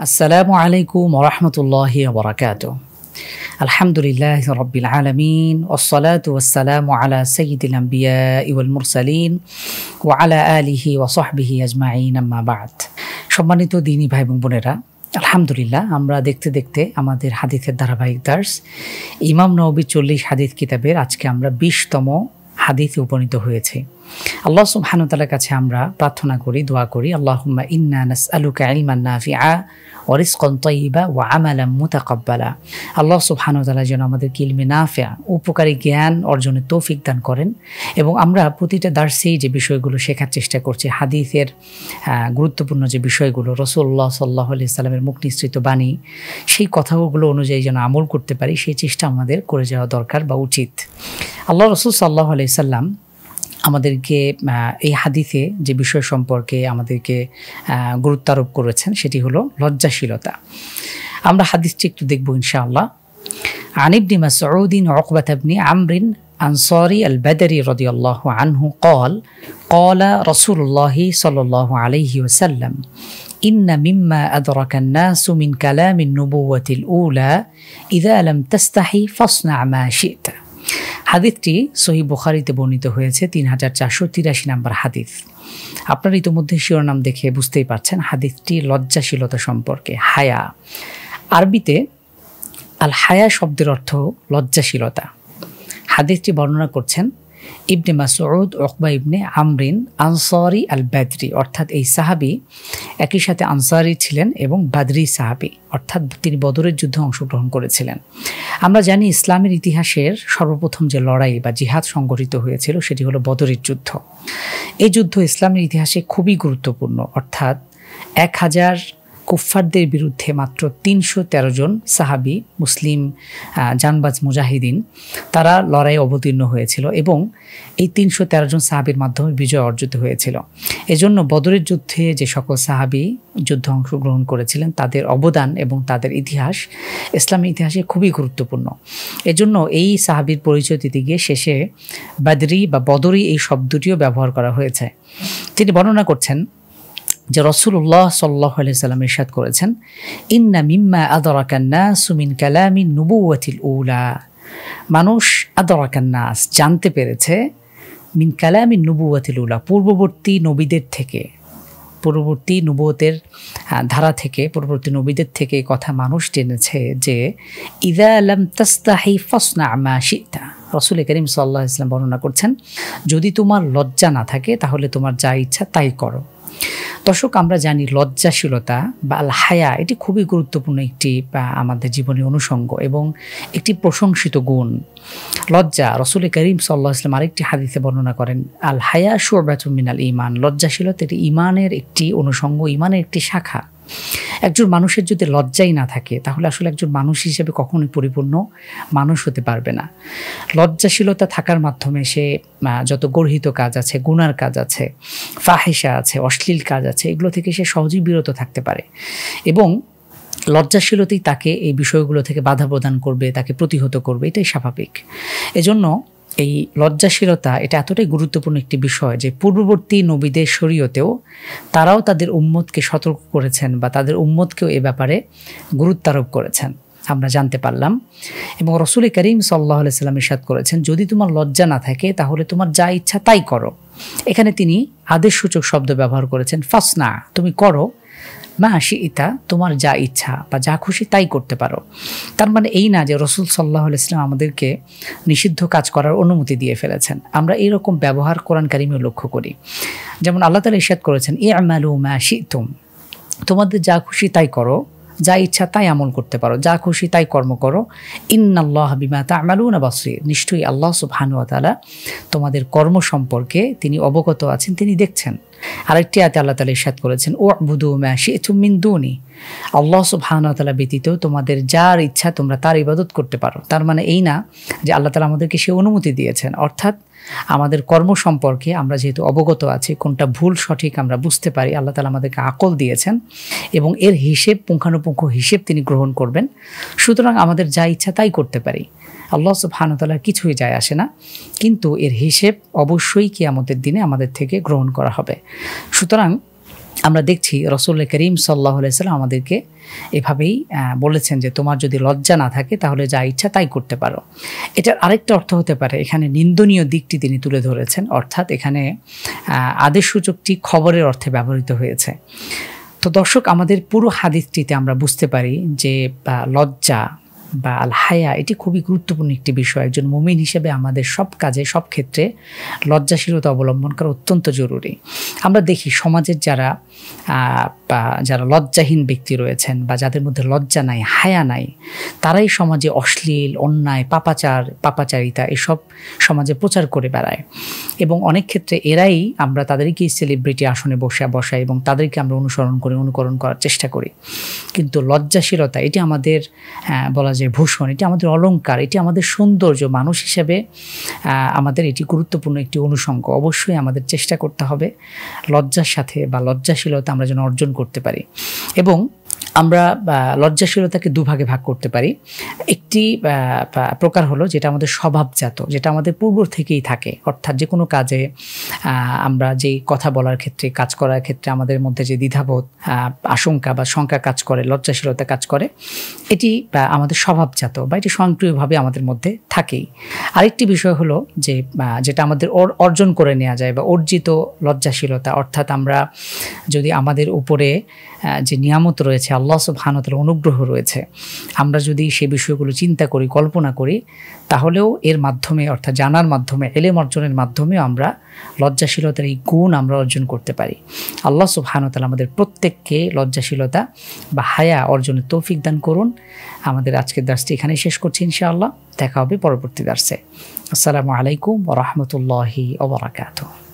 আসসালামু আলাইকুম ওয়া রাহমাতুল্লাহি ওয়া বারাকাতুহু। আলহামদুলিল্লাহি রাব্বিল আলামিন ওয়াসসালাতু ওয়াসসালামু আলা সাইয়্যিদিল আমবিয়াই ওয়াল মুরসালিন ওয়া আলা আলিহি ওয়া সাহবিহি আজমাইন, আম্মা বা'দ। সম্মানিত দ্বীনী ভাই এবং বোনেরা, আলহামদুলিল্লাহ আমরা দেখতে দেখতে আমাদের হাদিসের ধারাবাহিক দার্স ইমাম নববী 40 হাদিস কিতাবের আজকে আমরা 20তম হাদিসে উপনীত হয়েছে। আল্লাহ সুবহানাহু ওয়া তাআলার কাছে আমরা প্রার্থনা করি, দোয়া করি, আল্লাহুম্মা ইন্না নাসআলুকা ইলমান নাফিআ ওয়া রিজকান তাইয়্যিবা ওয়া আমালান মুতাকাব্বালা। আল্লাহ সুবহানাহু ওয়া তাআলা যেন আমাদেরকে ইলমে নাফিআ, উপকারী জ্ঞান অর্জনের তৌফিক দান করেন এবং আমরা প্রতিটা দার্সেই যে বিষয়গুলো শেখার চেষ্টা করছি, হাদিসের গুরুত্বপূর্ণ যে বিষয়গুলো, রাসূলুল্লাহ সাল্লাল্লাহু আলাইহি সাল্লামের মুখ নিঃসৃত বাণী, সেই কথাগুলো অনুযায়ী যেন আমল করতে পারি, সেই চেষ্টা আমাদের করে যাওয়া দরকার বা উচিত। আল্লাহ রাসূল সাল্লাল্লাহু আলাইহি সাল্লাম আমাদেরকে এই হাদিসে যে বিষয় সম্পর্কে আমাদেরকে গুরুত্ব আরোপ করেছেন সেটি হলো লজ্জাশীলতা। আমরা হাদিসটি একটু দেখব ইনশাআল্লাহ। আন ইবনে মাসউদ উকবাহ ইবনে আমর আনসারী আল-বদরি রাদিয়াল্লাহু আনহু قال قال رسول الله صلى الله عليه وسلم إن مما أدرك الناس من كلام النبوة الأولى إذا لم تستحي فاصنع ما شئت। হাদিসটি সহিহ বুখারীতে বর্ণিত হয়েছে, 3483 নম্বর হাদিস। আপনারা ইতিমধ্যে শিরোনাম দেখে বুঝতেই পারছেন হাদিসটি লজ্জাশীলতা সম্পর্কে। হায়া, আরবিতে আল হায়া শব্দের অর্থ লজ্জাশীলতা। হাদিসটি বর্ণনা করছেন ইবনে মাসউদ উকবাহ ইবনে আমর আনসারী আল-বদরি, অর্থাৎ এই সাহাবী একই সাথে আনসারী ছিলেন এবং বাদরি সাহাবী, অর্থাৎ তিনি বদরের যুদ্ধে অংশগ্রহণ করেছিলেন। আমরা জানি ইসলামের ইতিহাসের সর্বপ্রথম যে লড়াই বা জিহাদ সংগঠিত হয়েছিল সেটি হলো বদরের যুদ্ধ। এই যুদ্ধ ইসলামের ইতিহাসে খুবই গুরুত্বপূর্ণ, অর্থাৎ 1000 কুফফারদের বিরুদ্ধে মাত্র 313 জন সাহাবী মুসলিম জানবাজ মুজাহিদিন তারা লড়াইয়ে অবতীর্ণ হয়েছিল এবং এই 313 জন সাহাবীর মাধ্যমে বিজয় অর্জিত হয়েছিল। এজন্য বদরের যুদ্ধে যে সকল সাহাবী যুদ্ধে অংশগ্রহণ করেছিলেন তাদের অবদান এবং তাদের ইতিহাস ইসলামের ইতিহাসে খুবই গুরুত্বপূর্ণ। এজন্য এই সাহাবীর পরিচয় দিতে গিয়ে শেষে বদরি বা বদরি এই শব্দটিও ব্যবহার করা হয়েছে। তিনি বর্ণনা করছেন যে রাসূলুল্লাহ সাল্লাল্লাহু আলাইহি সাল্লাম ইরশাদ করেছেন, ইন্না মিম্মা আদরাকান নাসু মিন কালামিন নুবুওয়াতিল উলা। মানুষ আদরাকান নাস জানতে পেরেছে, মিন কালামিন নুবুওয়াতিল উলা পূর্ববর্তী নবীদের থেকে, পূর্ববর্তী নবুয়তের ধারা থেকে, পূর্ববর্তী নবীদের থেকে এই কথা মানুষ জেনেছে যে ইযা লাম তাস্তাহি ফাসনা মা শিতা। রাসূল করিম সাল্লাল্লাহু আলাইহি সাল্লাম বর্ণনা করছেন, যদি তোমার লজ্জা না থাকে তাহলে তোমার যা ইচ্ছা তাই করো। দর্শক, আমরা জানি লজ্জাশীলতা বা আল হায়া এটি খুবই গুরুত্বপূর্ণ একটি আমাদের জীবনের অনুষঙ্গ এবং একটি প্রশংসিত গুণ। লজ্জা, রাসূল করিম সাল্লাল্লাহু আলাইহি ওয়াসাল্লাম আরেকটি হাদিসে বর্ণনা করেন, আল হায়া শু'বাতুম মিনাল ঈমান। লজ্জাশীলতা এটি ঈমানের একটি অনুষঙ্গ, ঈমানের একটি শাখা। একজন মানুষের যদি লজ্জাই না থাকে তাহলে আসলে একজন মানুষ হিসেবে কখনোই পরিপূর্ণ মানুষ হতে পারবে না। লজ্জাশীলতা থাকার মাধ্যমে সে যত গর্হিত কাজ আছে, গুনার কাজ আছে, ফাহিশা আছে, অশ্লীল কাজ আছে, এগুলো থেকে সে সহজেই বিরত থাকতে পারে এবং লজ্জাশীলতাই তাকে এই বিষয়গুলো থেকে বাধা প্রদান করবে, তাকে প্রতিহত করবে, এটাই স্বাভাবিক। এজন্য এই লজ্জাশীলতা এটা এতটাই গুরুত্বপূর্ণ একটি বিষয় যে পূর্ববর্তী নবীদের শরীয়তেও তারাও তাদের উম্মতকে সতর্ক করেছেন বা তাদের উম্মতকেও এ ব্যাপারে গুরুত্ব আরোপ করেছেন, আমরা জানতে পারলাম। এবং রাসূল করিম সাল্লাল্লাহু আলাইহি সাল্লাম ইরশাদ করেছেন, যদি তোমার লজ্জা না থাকে তাহলে তোমার যা ইচ্ছা তাই করো। এখানে তিনি আদেশসূচক শব্দ ব্যবহার করেছেন, ফাসনা, তুমি করো, মা শিইতা, তোমার যা ইচ্ছা বা যা খুশি তাই করতে পারো। তার মানে এই না যে রাসূল সাল্লাল্লাহু আলাইহি ওয়াসাল্লাম আমাদেরকে নিষিদ্ধ কাজ করার অনুমতি দিয়ে ফেলেছেন। আমরা এরকম ব্যবহার কোরআন কারিমে লক্ষ্য করি। যেমন আল্লাহ তাআলা ইরশাদ করেছেন, ই'মালু মা শি'তুম, তোমাদের যা খুশি তাই করো, যা ইচ্ছা তাই আমল করতে পারো, যা খুশি তাই কর্ম করো। ইন্নাল্লাহা বিমা তা'মালুনা বাসীর, নিশ্চয়ই আল্লাহ সুবহানাহু ওয়া তাআলা তোমাদের কর্ম সম্পর্কে তিনি অবগত আছেন, তিনি দেখছেন। আরেকটি আয়াতে আল্লাহ তাআলা ইরশাদ করেছেন, উ'বুদু মা শি'তুম মিন দুনি, আল্লাহ সুবহানাহু ওয়া তাআলা ব্যতীত তোমাদের যার ইচ্ছা তোমরা তার ইবাদত করতে পারো। তার মানে এই না যে আল্লাহ তাআলা আমাদেরকে সে অনুমতি দিয়েছেন, অর্থাৎ আমাদের কর্ম সম্পর্কে আমরা যেহেতু অবগত আছি, কোনটা ভুল সঠিক আমরা বুঝতে পারি, আল্লাহ তাআলা আমাদেরকে আকল দিয়েছেন এবং এর হিসেব, পুঙ্খানুপুঙ্খ হিসেব তিনি গ্রহণ করবেন। সুতরাং আমাদের যা ইচ্ছা তাই করতে পারি, আল্লাহ সুবহানাহু ওয়া তাআলার কিছুই যায় আসে না, কিন্তু এর হিসেব অবশ্যই কিয়ামতের দিনে আমাদের থেকে গ্রহণ করা হবে। সুতরাং আমরা দেখছি রাসূল করিম সাল্লাল্লাহু আলাইহি ওয়াসাল্লাম আমাদেরকে এভাবেই বলেছেন যে তোমার যদি লজ্জা না থাকে তাহলে যা ইচ্ছা তাই করতে পারো। এটার আরেকটা অর্থ হতে পারে, এখানে নিন্দনীয় দিকটি তিনি তুলে ধরেছেন, অর্থাৎ এখানে আদেশসূচকটি খবরের অর্থে ব্যবহৃত হয়েছে। তো দর্শক, আমাদের পুরো হাদিসটিতে আমরা বুঝতে পারি যে লজ্জা বা আল হায়া এটি খুবই গুরুত্বপূর্ণ একটি বিষয়। একজন মুমিন হিসেবে আমাদের সব কাজে সব ক্ষেত্রে লজ্জাশীলতা অবলম্বন করা অত্যন্ত জরুরি। আমরা দেখি সমাজের যারা লজ্জাহীন ব্যক্তি রয়েছেন বা যাদের মধ্যে লজ্জা নাই, হায়া নাই, তারাই সমাজে অশ্লীল, অন্যায়, পাপাচারিতা এসব সমাজে প্রচার করে বেড়ায় এবং অনেক ক্ষেত্রে এরাই আমরা তাদেরকেই সেলিব্রিটি আসনে বসাই এবং তাদেরকে আমরা অনুকরণ করার চেষ্টা করি। কিন্তু লজ্জাশীলতা এটি আমাদের বলা যায় ভূষণ, এটি আমাদের অলংকার, এটি আমাদের সৌন্দর্য। মানুষ হিসেবে আমাদের এটি গুরুত্বপূর্ণ একটি অনুষঙ্গ। অবশ্যই আমাদের চেষ্টা করতে হবে লজ্জার সাথে বা লজ্জাশীলতা আমরা যেন অর্জন করতে পারি। এবং আমরা লজ্জাশীলতাকে দুভাগে ভাগ করতে পারি। একটি প্রকার হলো যেটা আমাদের স্বভাবজাত, যেটা আমাদের পূর্ব থেকেই থাকে, অর্থাৎ যে কোনো কাজে আমরা যেই কথা বলার ক্ষেত্রে, কাজ করার ক্ষেত্রে আমাদের মধ্যে যে দ্বিধাবোধ, আশঙ্কা বা শঙ্কা কাজ করে, লজ্জাশীলতা কাজ করে, এটি আমাদের স্বভাবজাত বা এটি স্বয়ংক্রিয়ভাবে আমাদের মধ্যে থাকেই। আরেকটি বিষয় হলো যে যেটা আমাদের অর্জন করে নেওয়া যায় বা অর্জিত লজ্জাশীলতা, অর্থাৎ আমরা যদি আমাদের উপরে যে নিয়ামত রয়েছে, আল্লাহ সুবহানাহু ওয়া তাআলার অনুগ্রহ রয়েছে, আমরা যদি সে বিষয়গুলো চিন্তা করি, কল্পনা করি, তাহলেও এর মাধ্যমে অর্থাৎ জানার মাধ্যমে, ইলম অর্জনের মাধ্যমে আমরা লজ্জাশীলতার এই গুণ আমরা অর্জন করতে পারি। আল্লাহ সুবহানাহু ওয়া তাআলা আমাদের প্রত্যেককে লজ্জাশীলতা বা হায়া অর্জনের তৌফিক দান করুন। আমাদের আজকের দার্সটি এখানেই শেষ করছি ইনশাআল্লাহ। দেখা হবে পরবর্তী দার্সে। আসসালামু আলাইকুম ওয়া রাহমাতুল্লাহি ওয়া বারাকাতুহু।